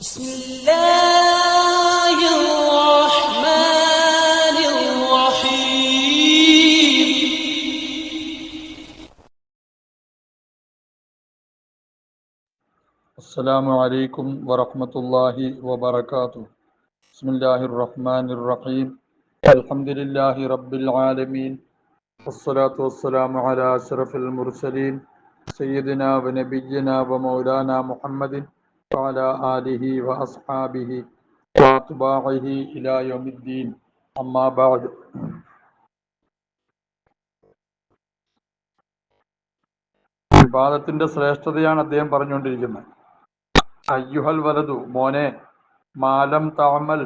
بسم الله الرحمن الرحيم. السلام عليكم ورحمة الله وبركاته. بسم الله الرحمن الرحيم. الحمد لله رب العالمين، والصلاة والسلام على أشرف المرسلين سيدنا ونبينا ومولانا محمد وعلى آله وأصحابه وأتباعه إلى يوم الدين. أما بعد. വിവാദത്തിന്റെ ശ്രേഷ്ഠതയാണ് അദ്ദേഹം പറഞ്ഞുകൊണ്ടിരിക്കുന്നത്. അയ്യുഹൽ വലതു, മോനെ, മാലം തഅമൽ,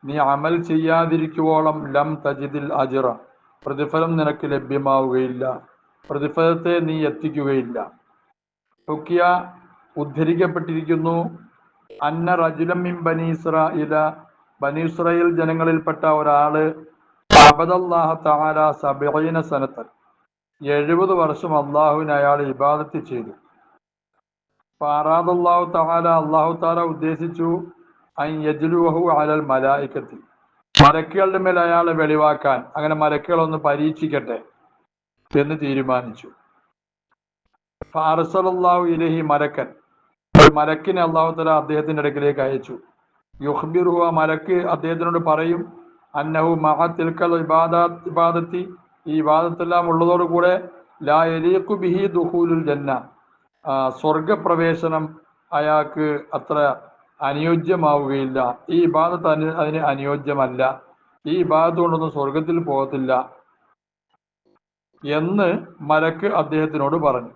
നീ അമൽ ചെയ്യാതിരിക്കുവോളം ലം തജിദിൽ അജ്റ, പ്രതിഫലം നിനക്ക് ലഭ്യമാവുകയില്ല, പ്രതിഫലത്തെ നീ എത്തിക്കുകയില്ല. ഹുക്കിയ, ഉദ്ധരിക്കപ്പെട്ടിരിക്കുന്നു, അന്ന റജുലം മിൻ ബനി ഇസ്രായീല, ബനി ഇസ്രായേൽ ജനങ്ങളിൽപ്പെട്ട ഒരാള് അബദല്ലാഹ തആല 70 സനത്തൻ, 70 വർഷം അള്ളാഹുവിന് അയാൾ ഇബാദത്ത് ചെയ്തു. ഫഅറാദല്ലാഹു തആല, അല്ലാഹു തആല ഉദ്ദേശിച്ചു, അൻ യജ്ലുഹു അലൽ മലായികത്തി, മലക്കുകളുടെ മേൽ അയാളെ വെളിവാക്കാൻ, അങ്ങനെ മലക്കുകളൊന്ന് പരീക്ഷിക്കട്ടെ എന്ന് തീരുമാനിച്ചു. ഫഅർസലല്ലാഹു ഇലൈഹി മലക്കൻ, ഒരു മലക്കിനെ അല്ലാഹു തആല അദ്ദേഹത്തിന്റെ അടുക്കലേക്ക് അയച്ചു. യുഖ്ബിറുഹു, ആ മലക്ക് അദ്ദേഹത്തിനോട് പറയും, അന്നഹു മഅ തിൽക്കൽ ഇബാദത്തി, ഈ ഇബാദത്തെല്ലാം ഉള്ളതോടുകൂടെ ലാ യലീഖു ബിഹി ദുഖൂലുൽ ജന്ന, സ്വർഗപ്രവേശനം അയാൾക്ക് അത്ര അനുയോജ്യമാവുകയില്ല, ഈ ഇബാദത്ത് അതിന് അനുയോജ്യമല്ല, ഈ ഇബാദത്ത് കൊണ്ടൊന്നും സ്വർഗത്തിൽ പോകത്തില്ല എന്ന് മലക്ക് അദ്ദേഹത്തിനോട് പറഞ്ഞു.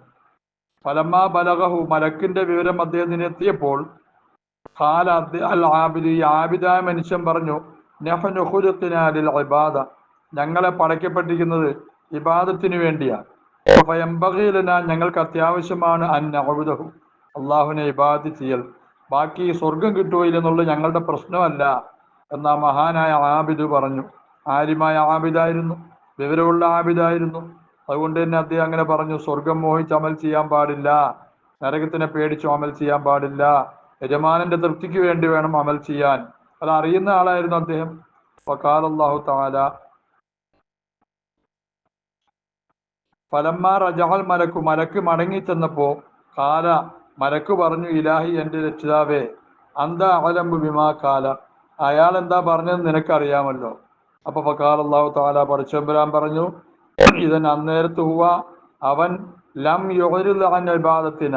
ഫലമ്മാ ബലഗഹു, മലക്കിന്റെ വിവരം അദ്ദേഹത്തിന് എത്തിയപ്പോൾ, ഖാല അൽ ആബിദ്, ഈ ആബിദായ മനുഷ്യൻ പറഞ്ഞു, നഹ്നു ഖുലിഖ്നാ ലിൽ ഇബാദ, ഞങ്ങളെ പടയ്ക്കപ്പെട്ടിരിക്കുന്നത് ഇബാദത്തിന് വേണ്ടിയാണ്. ഫയംബഗി ലനാ, ഞങ്ങൾക്ക് അത്യാവശ്യമാണ്, അൻ നഅ്ബുദഹു, അള്ളാഹുവിനെ ഇബാദത്ത് ചെയ്യൽ, ബാക്കി സ്വർഗം കിട്ടുകയില്ലെന്നുള്ളത് ഞങ്ങളുടെ പ്രശ്നമല്ല എന്നാ മഹാനായ ആബിദ് പറഞ്ഞു. ആലിമായ ആബിദായിരുന്നു, വിവരമുള്ള ആബിദായിരുന്നു. അതുകൊണ്ട് തന്നെ അദ്ദേഹം അങ്ങനെ പറഞ്ഞു, സ്വർഗം മോഹിച്ച് അമൽ ചെയ്യാൻ പാടില്ല, നരകത്തിനെ പേടിച്ചു അമൽ ചെയ്യാൻ പാടില്ല, യജമാനന്റെ തൃപ്തിക്ക് വേണ്ടി വേണം അമൽ ചെയ്യാൻ. അത് അറിയുന്ന ആളായിരുന്നു അദ്ദേഹം. വഖാലല്ലാഹു തആല, ഫലമ്മാ റജഅൽ മലക്കു, മലക്ക് മടങ്ങി ചെന്നപ്പോ, ഖാല, മലക്ക് പറഞ്ഞു, ഇലാഹി, എന്റെ രക്ഷിതാവേ, അന്ത അഅലമു ബിമാ ഖാല, അയാൾ എന്താ പറഞ്ഞത് നിനക്കറിയാമല്ലോ. അപ്പൊ ഫഖാലല്ലാഹു തആല, പടച്ചതമ്പുരാൻ പറഞ്ഞു, ഇതൻ അന്നേരത്ത് ഹുവ, അവൻ ലം യുഗ്രിദ് അൻ ഇബാദത്തിന,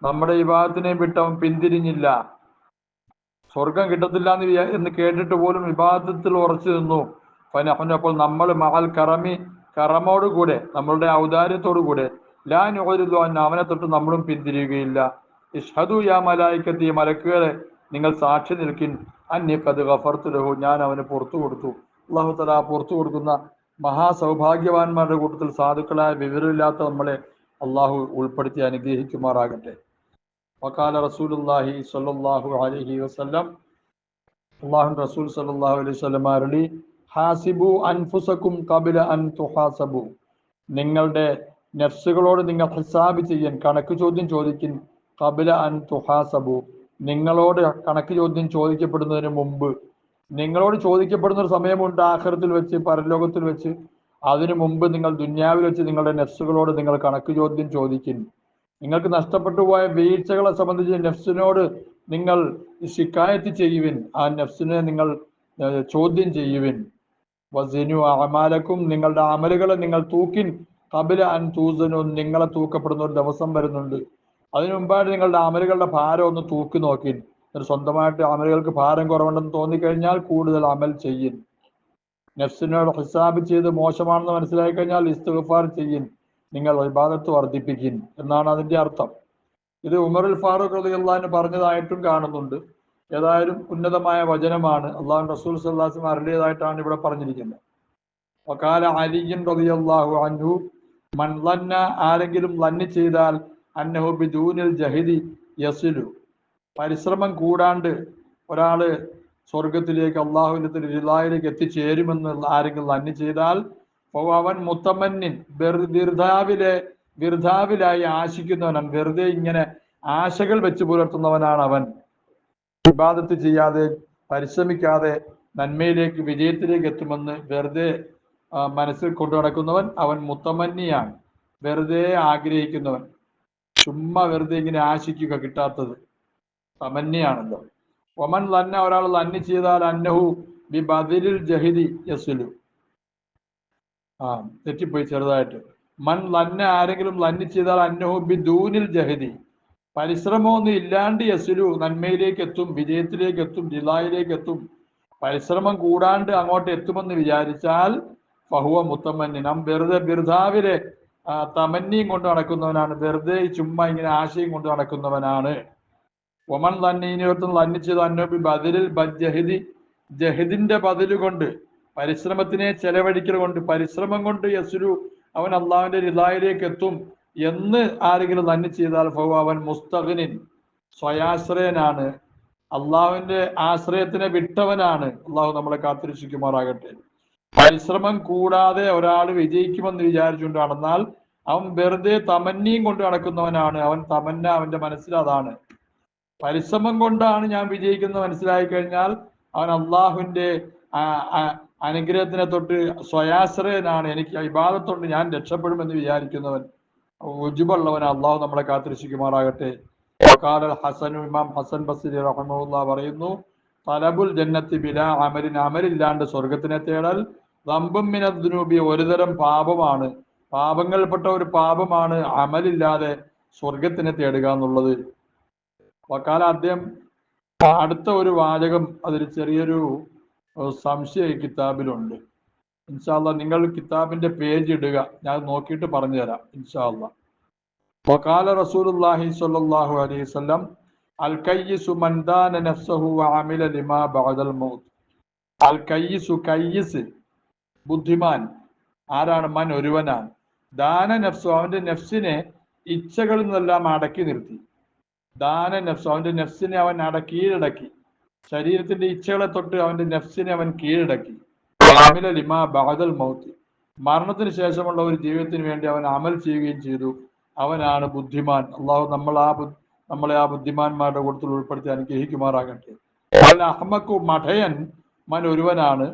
നമ്മുടെ ഇബാദത്തിനെ വിട്ട് അവൻ പിന്തിരിഞ്ഞില്ല, സ്വർഗം കിട്ടത്തില്ല എന്ന് കേട്ടിട്ട് പോലും ഇബാദത്തിൽ ഉറച്ചു നിന്നു. ഫനഹ്നു, അപ്പോൾ നമ്മൾ മഅൽ കറമി, കറമോടുകൂടെ, നമ്മളുടെ ഔദാര്യത്തോടുകൂടെ, ലാ നുഗ്രിദു അൻ, അവനെ തൊട്ട് നമ്മളും പിന്തിരിയുകയില്ല. ഇഷ്ഹദു യാ മലായികത്തി, മലക്കുകളെ നിങ്ങൾ സാക്ഷി നിൽക്കിൻ, അന്നി ഖദ് ഗഫർതു ലഹു, ഞാൻ അവന് പുറത്തു കൊടുത്തു. അല്ലാഹു തആല പുറത്തു കൊടുക്കുന്ന മഹാസൗഭാഗ്യവാന്മാരുടെ കൂട്ടത്തിൽ സാധുക്കളായ വിവരമില്ലാത്ത നമ്മളെ അള്ളാഹു ഉൾപ്പെടുത്തി അനുഗ്രഹിക്കുമാറാകട്ടെ. വഖാല റസൂലുള്ളാഹി സ്വല്ലല്ലാഹു അലൈഹി വസല്ലം, അല്ലാഹു റസൂൽ സ്വല്ലല്ലാഹു അലൈഹി വസല്ലം അരുളി, ഹാസിബു അൻഫുസക്കും ഖബല അൻ തുഹാസബു, നിങ്ങളുടെ നഫ്സുകളോട് നിങ്ങൾ ഹിസാബ് ചെയ്യൻ, കണക്ക് ചോദ്യം ചോദിക്കിൻ, ഖബല അൻ തുഹാസബു, നിങ്ങളോട് കണക്ക് ചോദ്യം ചോദിക്കപ്പെടുന്നതിന് മുമ്പ്. നിങ്ങളോട് ചോദിക്കപ്പെടുന്ന ഒരു സമയമുണ്ട് ആഖിറത്തിൽ വെച്ച്, പരലോകത്തിൽ വെച്ച്. അതിനു മുമ്പ് നിങ്ങൾ ദുന്യാവിൽ വെച്ച് നിങ്ങളുടെ നഫ്സുകളോട് നിങ്ങൾ കണക്ക് ചോദ്യം ചോദിക്കിൻ. നിങ്ങൾക്ക് നഷ്ടപ്പെട്ടു പോയ വീഴ്ചകളെ സംബന്ധിച്ച് നഫ്സിനോട് നിങ്ങൾ ശിക്കായത്ത് ചെയ്യുവിൻ, ആ നഫ്സിനെ നിങ്ങൾ ചോദ്യം ചെയ്യുവിൻ. വസിനു അഅമാലക്കും, നിങ്ങളുടെ അമലുകളെ നിങ്ങൾ തൂക്കിൻ, ഖബല അൻ തൂസനു, നിങ്ങളെ തൂക്കപ്പെടുന്ന ഒരു ദിവസം വരുന്നുണ്ട്, അതിനു മുമ്പായിട്ട് നിങ്ങളുടെ അമലുകളുടെ ഭാരം ഒന്ന് തൂക്കി നോക്കിൻ. സ്വന്തമായിട്ട് അമലുകൾക്ക് ഭാരം കുറവുണ്ടെന്ന് തോന്നിക്കഴിഞ്ഞാൽ കൂടുതൽ അമൽ ചെയ്യിൻ. നഫ്സിനോട് ഹിസാബ് ചെയ്ത് മോശമാണെന്ന് മനസ്സിലാക്കി കഴിഞ്ഞാൽ ഇസ്തിഗ്ഫാർ ചെയ്യിൻ, നിങ്ങൾ ഇബാദത്ത് വർദ്ധിപ്പിക്കിൻ എന്നാണ് അതിന്റെ അർത്ഥം. ഇത് ഉമറുൽ ഫാറൂഖ് റളിയല്ലാഹു അൻഹു പറഞ്ഞതായിട്ടും കാണുന്നുണ്ട്. ഏതായാലും ഉന്നതമായ വചനമാണ്, അല്ലാഹു റസൂൽ സ്വല്ലല്ലാഹു അലൈഹി വസല്ലം അരുളിയതായിട്ടാണ് ഇവിടെ പറഞ്ഞിരിക്കുന്നത്. വഖാല അലിയ്യൻ റളിയല്ലാഹു അൻഹു, മൻ ളന്ന, ആരെങ്കിലും ലന്ന് ചെയ്താൽ, അന്നഹു ബിദൂനിൽ ജഹദി യസിലു, പരിശ്രമം കൂടാണ്ട് ഒരാള് സ്വർഗത്തിലേക്ക്, അള്ളാഹുവിന്റെ റിളായിലേക്ക് എത്തിച്ചേരുമെന്ന് ആരെങ്കിലും ലന്ന് ചെയ്താൽ, അവൻ മുത്തമന്നിൻ, വിർധാവിലായി ആശിക്കുന്നവനാണ്, വെറുതെ ഇങ്ങനെ ആശകൾ വെച്ച് പുലർത്തുന്നവനാണ് അവൻ. ഇബാദത്ത് ചെയ്യാതെ പരിശ്രമിക്കാതെ നന്മയിലേക്ക് വിജയത്തിലേക്ക് എത്തുമെന്ന് വെറുതെ മനസ്സിൽ കൊണ്ടു നടക്കുന്നവൻ അവൻ മുത്തമന്നിയാണ്, വെറുതെ ആഗ്രഹിക്കുന്നവൻ, ചുമ്മാ വെറുതെ ഇങ്ങനെ ആശിക്കുക കിട്ടാത്തത് തമന്നിയാണല്ലോ. ഒമൻ ലന്ന, ഒരാൾ ലന്നി ചെയ്താൽ അന്നഹു ബി ബദിലിൽ ജഹിദി യസുലു. തെറ്റിപ്പോയി ചെറുതായിട്ട്. മൻ ലന്ന, ആരെങ്കിലും ലന്നി ചെയ്താൽ അന്നഹു ബി ദൂനിൽ ജഹിദി, പരിശ്രമമൊന്നും ഇല്ലാണ്ട് യസുലു നന്മയിലേക്ക് എത്തും, വിജയത്തിലേക്ക് എത്തും, ജിലായിലേക്ക് എത്തും. പരിശ്രമം കൂടാണ്ട് അങ്ങോട്ട് എത്തുമെന്ന് വിചാരിച്ചാൽ ഫഹുവ മുത്തമന്നി, നാം വെറുതെ ബിർദാവിലെ തമന്നിയും കൊണ്ട് നടക്കുന്നവനാണ്, വെറുതെ ചുമ്മാ ഇങ്ങനെ ആശയം കൊണ്ട് നടക്കുന്നവനാണ്. ഒമൻ ലന്നീനോർത്തും ലന്നിച്ചത് അന്നോബി ബദിലിൽ ജഹിദി, ജഹിദിന്റെ ബദില് കൊണ്ട്, പരിശ്രമത്തിനെ ചെലവഴിക്കൽ കൊണ്ട്, പരിശ്രമം കൊണ്ട് യസുരു അവൻ അള്ളാഹുവിന്റെ റിദായിലേക്ക് എത്തും എന്ന് ആരെങ്കിലും ലന്നി ചെയ്താൽ ഫഹുവ അവൻ മുസ്തഗ്നിൻ, സ്വയാശ്രയനാണ്, അള്ളാഹുവിന്റെ ആശ്രയത്തിനെ വിട്ടവനാണ്. അള്ളാഹു നമ്മളെ കാത്തിരക്ഷിക്കുമാറാകട്ടെ. പരിശ്രമം കൂടാതെ ഒരാൾ വിജയിക്കുമെന്ന് വിചാരിച്ചുകൊണ്ട് നടന്നാൽ അവൻ വെറുതെ തമന്നിയും കൊണ്ട് നടക്കുന്നവനാണ്. അവൻ തമന്ന, അവന്റെ മനസ്സിൽ അതാണ്. പരിശ്രമം കൊണ്ടാണ് ഞാൻ വിജയിക്കുന്നത് മനസ്സിലായി കഴിഞ്ഞാൽ അവൻ അള്ളാഹുവിന്റെ അനുഗ്രഹത്തിനെ തൊട്ട് സ്വയാശ്രയനാണ്, എനിക്ക് ഇബാദത്തുകൊണ്ട് ഞാൻ രക്ഷപ്പെടുമെന്ന് വിചാരിക്കുന്നവൻ ഉജുബുള്ളവൻ. അള്ളാഹു നമ്മളെ കാത്തിരക്ഷിക്കുമാറാകട്ടെ. ഹസനു, ഇമാം ഹസൻ ബസ്രി റഹ്മത്തുള്ളാഹി പറയുന്നു, തലബുൽ ജന്നത്തി ബിലാ അമലിൻ, അമലില്ലാണ്ട് സ്വർഗത്തിനെ തേടൽ ദംബും മിനദ്ദുനൂബി, ഒരുതരം പാപമാണ്, പാപങ്ങൾപ്പെട്ട ഒരു പാപമാണ് അമലില്ലാതെ സ്വർഗത്തിനെ തേടുക എന്നുള്ളത്. വക്കാല അദ്ദേഹം അടുത്ത ഒരു വാചകം, അതൊരു ചെറിയൊരു സംശയ കിതാബിലുണ്ട്. ഇൻഷാ അല്ലാഹ് നിങ്ങൾ കിതാബിന്റെ പേജ് ഇടുക, ഞാൻ നോക്കിയിട്ട് പറഞ്ഞു തരാം ഇൻഷാ അല്ലാഹ്. വഖാല റസൂലുള്ളാഹി സ്വല്ലല്ലാഹു അലൈഹി വസല്ലം അൽ കയ്യിസു മൻ ദാന നഫ്സഹു വഅമില ലിമാ ബഅദൽ മൗത്ത്. അൽ കയ്യിസു, കയ്യിസ് ബുദ്ധിമാൻ ആരാണ്? മൻ ഒരുവനാണ്, ദാന നഫ്സു അവന്റെ നഫ്സിനെ ഇച്ഛകളിൽ നിന്നെല്ലാം അടക്കി നിർത്തി. ദാന നഫ്സു അവന്റെ നഫ്സിനെ അവൻ കീഴടക്കി, ശരീരത്തിന്റെ ഇച്ഛകളെ തൊട്ട് അവന്റെ നഫ്സിനെ അവൻ കീഴടക്കി. അമില ലിമാ ബഅദൽ മൗത്ത്, മരണത്തിന് ശേഷമുള്ള ഒരു ജീവിതത്തിന് വേണ്ടി അവൻ അമൽ ചെയ്യുകയും ചെയ്തു. അവനാണ് ബുദ്ധിമാൻ. അള്ളാഹു നമ്മളെ ആ ബുദ്ധിമാന്മാരുടെ കൂട്ടത്തിൽ ഉൾപ്പെടുത്തി അനുഗ്രഹിക്കുമാറാകട്ടെ. അഹ്മക്കു, മഠയൻ മൻ ഒരുവനാണ്,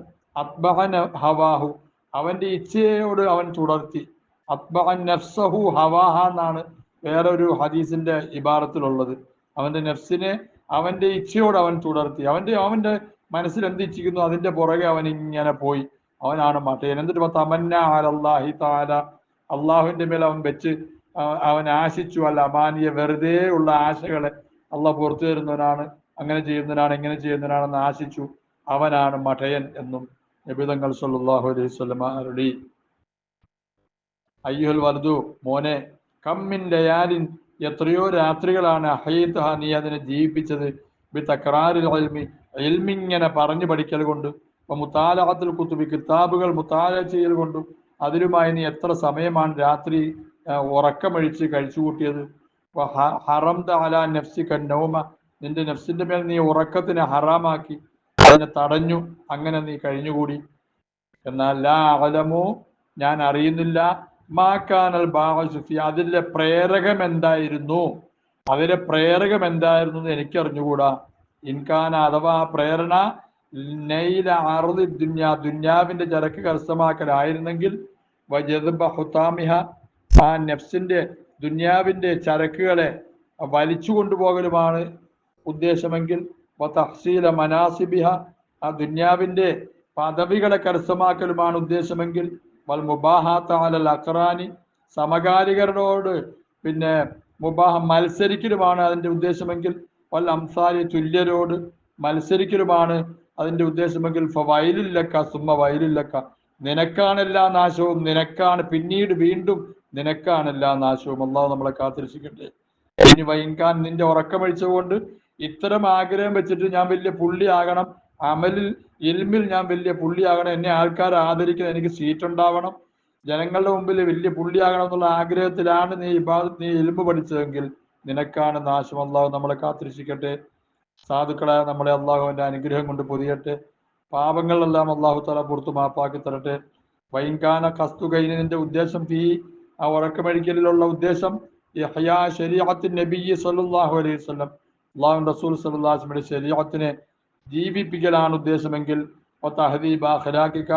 അത്ബഅൻ ഹവാഹു അവന്റെ ഇച്ഛയോട് അവൻ തുടർത്തി. അത്ബഅൻ നഫ്സഹു ഹവാഹ എന്നാണ് വേറൊരു ഹദീസിന്റെ ഇബാറത്തിലുള്ളത്. അവന്റെ നഫ്സിനെ അവന്റെ ഇച്ഛയോട് അവൻ തുടർത്തി, അവന്റെ മനസ്സിൽ എന്ത് ഇച്ഛിക്കുന്നു അതിന്റെ പുറകെ അവൻ ഇങ്ങനെ പോയി. അവനാണ് മഠയൻ. എന്നിട്ട് തമന്ന അലല്ലാഹി തആല, അള്ളാഹുവിന്റെ മേൽ അവൻ വെച്ച് അവൻ ആശിച്ചു. അല്ല അമാനിയ, വെറുതെ ഉള്ള ആശകളെ അള്ളാഹ് പുറത്തു തരുന്നവനാണ്, അങ്ങനെ ചെയ്യുന്നവനാണ്, ഇങ്ങനെ ചെയ്യുന്നവനാണെന്ന് ആശിച്ചു. അവനാണ് മഠയൻ എന്നും നബി തങ്ങൾ സല്ലല്ലാഹു അലൈഹി വസല്ലം അരുളി. അയ്യുൽ വൽദു, മോനെ, കമ്മിൻ ലയാലിൻ, എത്രയോ രാത്രികളാണ് അഹയ്തഹ, നീ അതിനെ ജീവിപ്പിച്ചത്, ബി തക്രാറിൽ ഇൽമി, ഇൽമിങ്ങനെ പറഞ്ഞു പഠിക്കൽ കൊണ്ട്, മുതാലഅത്തുൽ കുതുബി, കിതാബുകൾ മുതാല ചെയ്യൽ കൊണ്ടും അതിലുമായി നീ എത്ര സമയമാണ് രാത്രി ഉറക്കമഴിച്ച് കഴിച്ചുകൂട്ടിയത്. ഹറംത അലാ നഫ്സിക നൗമ, നിന്റെ നഫ്സിന്റെ മേൽ നീ ഉറക്കത്തിനെ ഹറാമാക്കി, അതിനെ തടഞ്ഞു, അങ്ങനെ നീ കഴിഞ്ഞുകൂടി. എന്നാൽ ലാ അഅലമു, ഞാൻ അറിയുന്നില്ല, മാക്കാനൽ ബാഇസു ഫി, അതിലെ പ്രേരകം എന്തായിരുന്നു, അതിലെ പ്രേരകം എന്തായിരുന്നു എന്ന് എനിക്കറിഞ്ഞുകൂടാ. ഇൻകാന, അഥവാ പ്രേരണ നൈല അർളി ദുന്യ, ദുന്യാവിന്റെ ചരക്ക് കരസ്ഥമാക്കലായിരുന്നെങ്കിൽ, വജദ്ബ ഹുതാമിഹ, ആ നഫ്സിന്റെ ദുന്യാവിന്റെ ചരക്കുകളെ വലിച്ചു കൊണ്ടുപോകലുമാണ് ഉദ്ദേശമെങ്കിൽ, വതഹ്സീല മനാസിബിഹ, ആ ദുന്യാവിന്റെ പദവികളെ കരസ്ഥമാക്കലുമാണ് ഉദ്ദേശമെങ്കിൽ, വൽ മുബാഹാത്ത അലൽ അഖ്റാനി, സമകാലികരോട് പിന്നെ മത്സരിക്കലുമാണ് അതിന്റെ ഉദ്ദേശമെങ്കിൽ, വൽ അംസാലി, തുല്യരോട് മത്സരിക്കലുമാണ് അതിന്റെ ഉദ്ദേശമെങ്കിൽ, വയലില്ലക്ക സുമ്മ വയലില്ലക്ക, നിനക്കാണെല്ലാ നാശവും, നിനക്കാണ് പിന്നീട് വീണ്ടും നിനക്കാണെല്ലാ നാശവും. അള്ളാഹു നമ്മളെ കാത്തിരക്ഷിക്കട്ടെ. ഇനി വൈകാൻ നിന്റെ ഉറക്കമഴിച്ചുകൊണ്ട് ഇത്തരം ആഗ്രഹം വെച്ചിട്ട് ഞാൻ വലിയ പുള്ളിയാകണം, അമലിൽ ഇൽമിൽ ഞാൻ വലിയ പുള്ളിയാകണം, എന്നെ ആൾക്കാർ ആദരിക്കണം, എനിക്ക് സീറ്റ് ഉണ്ടാവണം, ജനങ്ങളുടെ മുമ്പിൽ വലിയ പുള്ളിയാകണം എന്നുള്ള ആഗ്രഹത്തിലാണ് നീ ഇൽമു പഠിച്ചതെങ്കിൽ നിനക്കാണ് നാശം. അള്ളാഹു നമ്മളെ കാത്തിരക്ഷിക്കട്ടെ. സാധുക്കളായ നമ്മളെ അള്ളാഹുവിന്റെ അനുഗ്രഹം കൊണ്ട് പൊതിയട്ടെ. പാപങ്ങളെല്ലാം അള്ളാഹു തആല പുറത്തു മാപ്പാക്കി തരട്ടെ. വൈകാന കസ്തുകൈന്, നിന്റെ ഉദ്ദേശം ആ ഉറക്കമഴിക്കലിലുള്ള ഉദ്ദേശം ഇഹ്യാ ശരീഅത്തിൻ നബിയ്യി സ്വല്ലല്ലാഹു അലൈഹി വസല്ലം, അള്ളാഹു റസൂൽ സല്ലല്ലാഹു അലൈഹി വസല്ലമയുടെ ശരീഅത്തിനെ ജീവിപ്പിക്കലാണ് ഉദ്ദേശമെങ്കിൽ തഹദീബ അഖ്ലാഖിക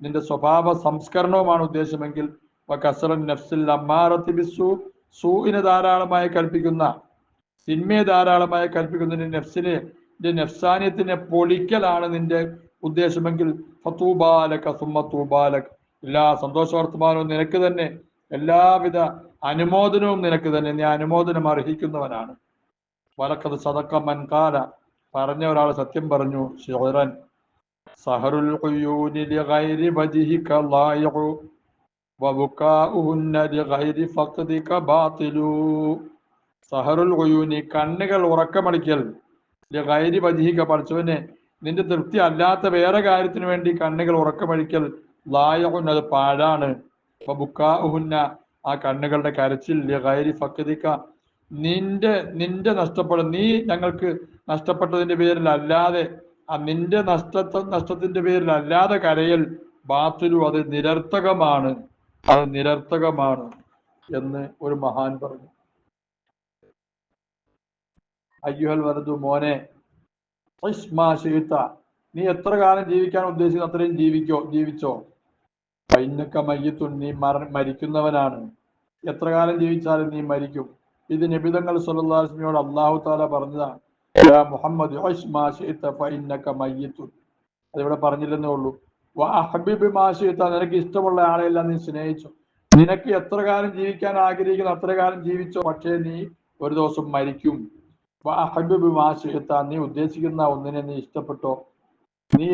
നിന്റെ സ്വഭാവ സംസ്കരണവുമാണ് ഉദ്ദേശമെങ്കിൽ കസ്റൻ നഫ്സിൽ അമ്മാറത്തി ബിസ്സൂ സൂഇനെ ധാരാളമായി കൽപ്പിക്കുന്ന തിന്മയെ ധാരാളമായി കൽപ്പിക്കുന്ന നിന്റെ നഫ്സാനിയത്തിനെ പൊളിക്കലാണ് നിന്റെ ഉദ്ദേശമെങ്കിൽ ഫതൂബാലക സുമ്മ തൂബാലക് എല്ലാ സന്തോഷ വർത്തമാനവും നിനക്ക് തന്നെ, എല്ലാവിധ അനുമോദനവും നിനക്ക് തന്നെ, നീ അനുമോദനം അർഹിക്കുന്നവനാണ്. വലഖദ് സദഖ മൻ ഖാല പറഞ്ഞ ഒരാൾ സത്യം പറഞ്ഞു, ശിഅറൻ സഹറുൽ ഖുയൂനി ലിഗൈരി വജ്ഹിക ളായിഉ വബുകാഉഹുന്ന ലിഗൈരി ഫഖദിക ബാതിലു. സഹറുൽ ഖുയൂനി കണ്ണുകൾ ഉറക്കമടിക്കൽ, ലിഗൈരി വജ്ഹിക പഠിച്ചവനെ നിന്റെ തൃപ്തി അല്ലാത്ത വേറെ കാര്യത്തിന് വേണ്ടി കണ്ണുകൾ ഉറക്കമടിക്കൽ, ളായിഉൻ അത് പാഴാണ്, വബുകാഉഹുന്ന ആ കണ്ണുകളുടെ കരച്ചിൽ, ലിഗൈരി ഫഖദിക നിന്റെ നഷ്ടപ്പെടും, നീ ഞങ്ങൾക്ക് നഷ്ടപ്പെട്ടതിന്റെ പേരിലല്ലാതെ നിന്റെ നഷ്ടത്തിന്റെ പേരിലല്ലാതെ കരയൽ ബാത്തിലു അത് നിരർത്ഥകമാണ് എന്ന് ഒരു മഹാൻ പറഞ്ഞു. അയ്യുഹൽ വലതു മോനെ നീ എത്ര കാലം ജീവിക്കാൻ ഉദ്ദേശിക്കുന്ന അത്രയും ജീവിച്ചോ. പൈന്നക്ക മയ്യത്തുൻ നീ മരിക്കുന്നവനാണ്, എത്ര കാലം ജീവിച്ചാലും നീ മരിക്കും. ഇത് നബിതങ്ങൾ സല്ലല്ലാഹു അലൈഹി വസല്ലമയോട് അല്ലാഹു തആല പറഞ്ഞതാണ്. യാ മുഹമ്മദ് ഉശ് മാ ശിഅത ഫഇന്നക മയ്യിത്തുൻ. അതിവിടെ പറഞ്ഞില്ലെന്നേ ഉള്ളൂ. വഅഹ്ബിബ് മാ ശിഅത നിനക്ക് ഇഷ്ടമുള്ള ആളെല്ലാം നീ സ്നേഹിച്ചു. നിനക്ക് എത്ര കാലം ജീവിക്കാൻ ആഗ്രഹിക്കുന്നു അത്ര കാലം ജീവിച്ചോ, പക്ഷേ നീ ഒരു ദിവസം മരിക്കും. വഅഹ്ബിബ് മാ ശിഅത നീ ഉദ്ദേശിക്കുന്ന ഒന്നിനെ നീ ഇഷ്ടപ്പെട്ടോ, നീ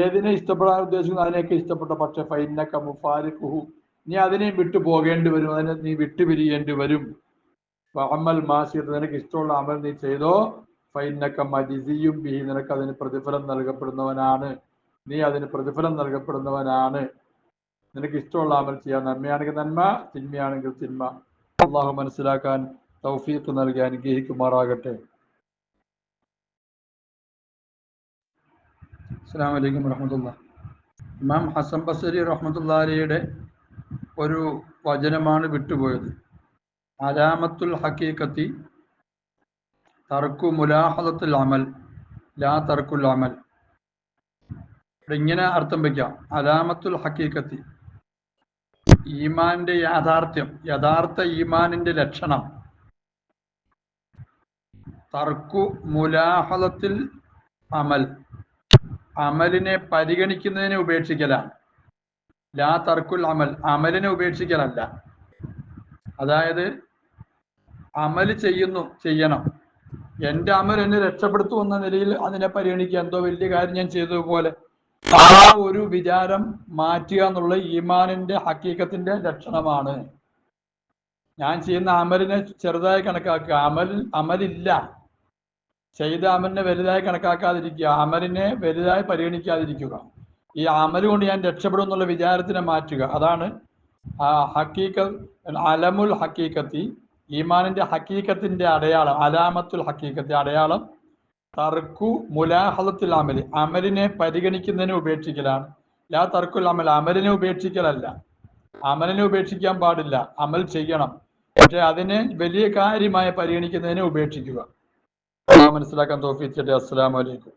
ഏതിനെ ഇഷ്ടപ്പെടാൻ ഉദ്ദേശിക്കുന്നു അതിനെയൊക്കെ ഇഷ്ടപ്പെട്ടോ, പക്ഷെ ഫഇന്നക മുഫാരിഖുഹു നീ അതിനെ വിട്ടു പോകേണ്ടി വരും, അതിനെ നീ വിട്ടുപിരിയേണ്ടി വരും. അമൽ മാസിയത് നിനക്ക് ഇഷ്ടമുള്ള അമൽ നീ ചെയ്തോ, ഫൈനക്ക മജിസിയും ബിഹി നിനക്ക് അതിന് പ്രതിഫലം നൽകപ്പെടുന്നവനാണ്, നീ അതിന് പ്രതിഫലം നൽകപ്പെടുന്നവനാണ്. നിനക്ക് ഇഷ്ടമുള്ള അമൽ ചെയ്യാൻ, നന്മയാണെങ്കിൽ നന്മ, തിന്മയാണെങ്കിൽ തിന്മ. അള്ളാഹു മനസ്സിലാക്കാൻ തൗഫീഖ് നൽകി അനുഗ്രഹിക്കുമാറാകട്ടെ. അസ്സലാമു അലൈക്കും വറഹ്മത്തുള്ളാഹി. ഇമാം ഹസൻ ബസരി റഹ്മത്തുള്ളാഹി അലൈഹിയുടെ ഒരു വചനമാണ് വിട്ടുപോയത്. അലാമത്തുൽ ഹഖീഖത്തി തർക്കു മുലാഹദത്തുൽ അമൽ ലാ തർക്കുൽ അമൽ. ഇങ്ങനെ അർത്ഥം വയ്ക്കാം. അലാമത്തുൽ ഹഖീഖത്തി ഈമാനിന്റെ യാഥാർത്ഥ്യം, യഥാർത്ഥ ഈമാനിന്റെ ലക്ഷണം തർക്കു മുലാഹദത്തുൽ അമൽ അമലിനെ പരിഗണിക്കുന്നതിനെ ഉപേക്ഷിക്കലാണ്. ലാ തർക്കുൽ അമൽ അമലിനെ ഉപേക്ഷിക്കലല്ല. അതായത് അമൽ ചെയ്യണം, എൻ്റെ അമൽ എന്നെ രക്ഷപ്പെടുത്തുമെന്ന നിലയിൽ അതിനെ പരിഗണിക്കുക, എന്തോ വലിയ കാര്യം ഞാൻ ചെയ്തതുപോലെ ആ ഒരു വിചാരം മാറ്റുക എന്നുള്ള ഈമാനിന്റെ ഹക്കീക്കത്തിന്റെ ലക്ഷണമാണ്. ഞാൻ ചെയ്യുന്ന അമലിനെ ചെറുതായി കണക്കാക്കുക, അമലില്ല, ചെയ്ത അമലിനെ വലുതായി കണക്കാക്കാതിരിക്കുക, അമലിനെ വലുതായി പരിഗണിക്കാതിരിക്കുക. ഈ അമൽ കൊണ്ട് ഞാൻ രക്ഷപ്പെടും എന്നുള്ള വിചാരത്തിനെ മാറ്റുക. അതാണ് അലമുൽ ഹക്കീക്കത്തി ഈമാനിന്റെ ഹക്കീക്കത്തിന്റെ അടയാളം. അലാമത്തുൽ ഹക്കീക്കത്തി അടയാളം തർക്കു മുലാഹദത്തുൽ അമലി അമലിനെ പരിഗണിക്കുന്നതിനെ ഉപേക്ഷിക്കലാണ്. ലാ തർക്കുൽ അമൽ അമലിനെ ഉപേക്ഷിക്കലല്ല. അമലിനെ ഉപേക്ഷിക്കാൻ പാടില്ല, അമൽ ചെയ്യണം, പക്ഷെ അതിനെ വലിയ കാര്യമായി പരിഗണിക്കുന്നതിനെ ഉപേക്ഷിക്കുക. മനസ്സിലാക്കാൻ തൗഫീഖ് ചെയ്യട്ടെ. അസ്സലാമു അലൈക്കും.